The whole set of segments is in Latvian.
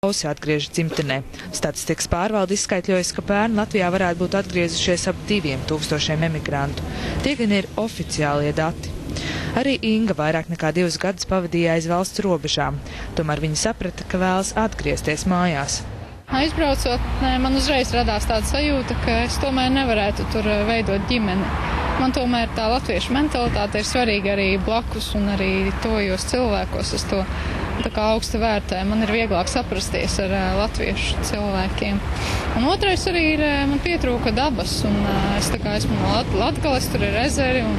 Ausi atgriežas dzimtenē. Statistikas pārvalde izskaitļojas, ka pērn Latvijā varētu būt atgriezušies ap 2000 emigrantu. Tie gan ir oficiālie dati. Arī Inga vairāk nekā 2 gadus pavadīja aiz valsts robežām. Tomēr viņa saprata, ka vēlas atgriezties mājās. Aizbraucot, man uzreiz radās tāda sajūta, ka es tomēr nevarētu tur veidot ģimeni. Man tomēr tā latviešu mentalitāte ir svarīga arī blakus un arī tojos cilvēkos. Es to tā kā augstu vērtēju. Man ir vieglāk saprasties ar latviešu cilvēkiem. Un otrais arī ir, man pietrūka dabas. Un es tā kā esmu no Latgales, tur ir ezeri un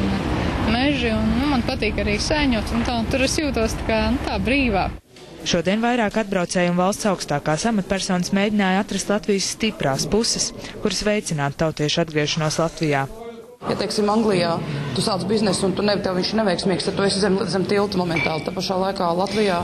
meži. Un man patīk arī sēņot. Un tā, tur es jūtos tā brīvāk. Šodien vairāk atbraucēju un valsts augstākās amatpersonas mēģināja atrast Latvijas stiprās puses, kuras veicinātu tautiešu atgriešanos Latvijā. Ja, teiksim, Anglijā tu sāc biznesu un tev viņš ir neveiksmīgs, tad tu esi zem tilta momentāli. Tā pašā laikā Latvijā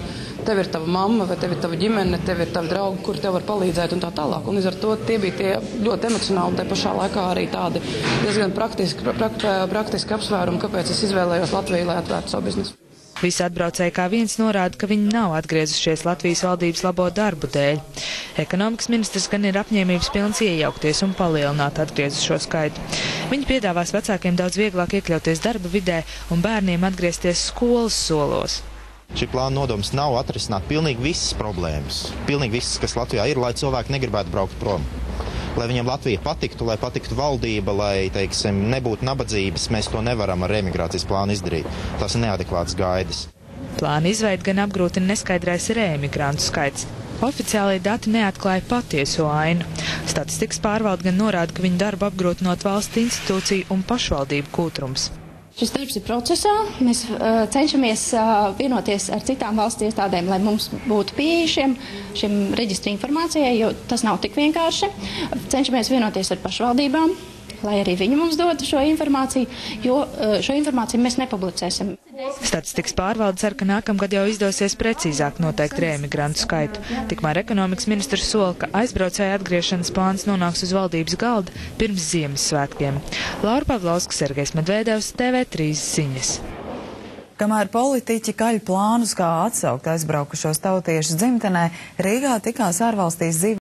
tev ir tava mamma vai tev ir tava ģimene, tev ir tavi draugi, kuri tev var palīdzēt un tā tālāk. Un līdz ar to tie bija tie ļoti emocionāli un tā pašā laikā arī tādi diezgan praktiski apsvērumi, kāpēc es izvēlējos Latviju, lai atvērtu savu biznesu. Visi atbraucēji kā viens norāda, ka viņi nav atgriezušies Latvijas valdības labo darbu dēļ. Ekonomikas ministrs gan ir apņēmības pilns iejaukties un palielināt atgriezušo skaitu. Viņi piedāvās vecākiem daudz vieglāk iekļauties darba vidē un bērniem atgriezties skolas solos. Šī plāna nodoms nav atrisināt pilnīgi visas problēmas, pilnīgi visas, kas Latvijā ir, lai cilvēki negribētu braukt prom. Lai viņiem Latvija patiktu, lai patiktu valdība, lai, teiksim, nebūtu nabadzības, mēs to nevaram ar emigrācijas plānu izdarīt. Tas ir neadekvāts gaidas. Plāna izveidi gan apgrūtina neskaidrais reemigrantu skaits. Oficiālie dati neatklāja patieso ainu. Statistikas pārvalde gan norāda, ka viņu darbu apgrūtinot valsts institūciju un pašvaldību kūtrums. Šis darbs ir procesā. Mēs cenšamies vienoties ar citām valsts iestādēm, lai mums būtu pieeja šim reģistru informācijai, jo tas nav tik vienkārši. Cenšamies vienoties ar pašvaldībām, lai arī viņi mums dotu šo informāciju, jo šo informāciju mēs nepublicēsim. Statistikas pārvalde cer, ka nākamgad jau izdosies precīzāk noteikt reemigrantu skaitu. Tikmēr ekonomikas ministrs sola, ka aizbraucēju atgriešanas plāns nonāks uz valdības galda pirms Ziemassvētkiem. Laura Pavlovska, Sergejs Medvedevs, TV3 ziņas. Kamēr politiķi kaļ plānus, kā atsaukt aizbraukušos tautiešus dzimtenē, Rīgā tikās ārvalstīs dzīvo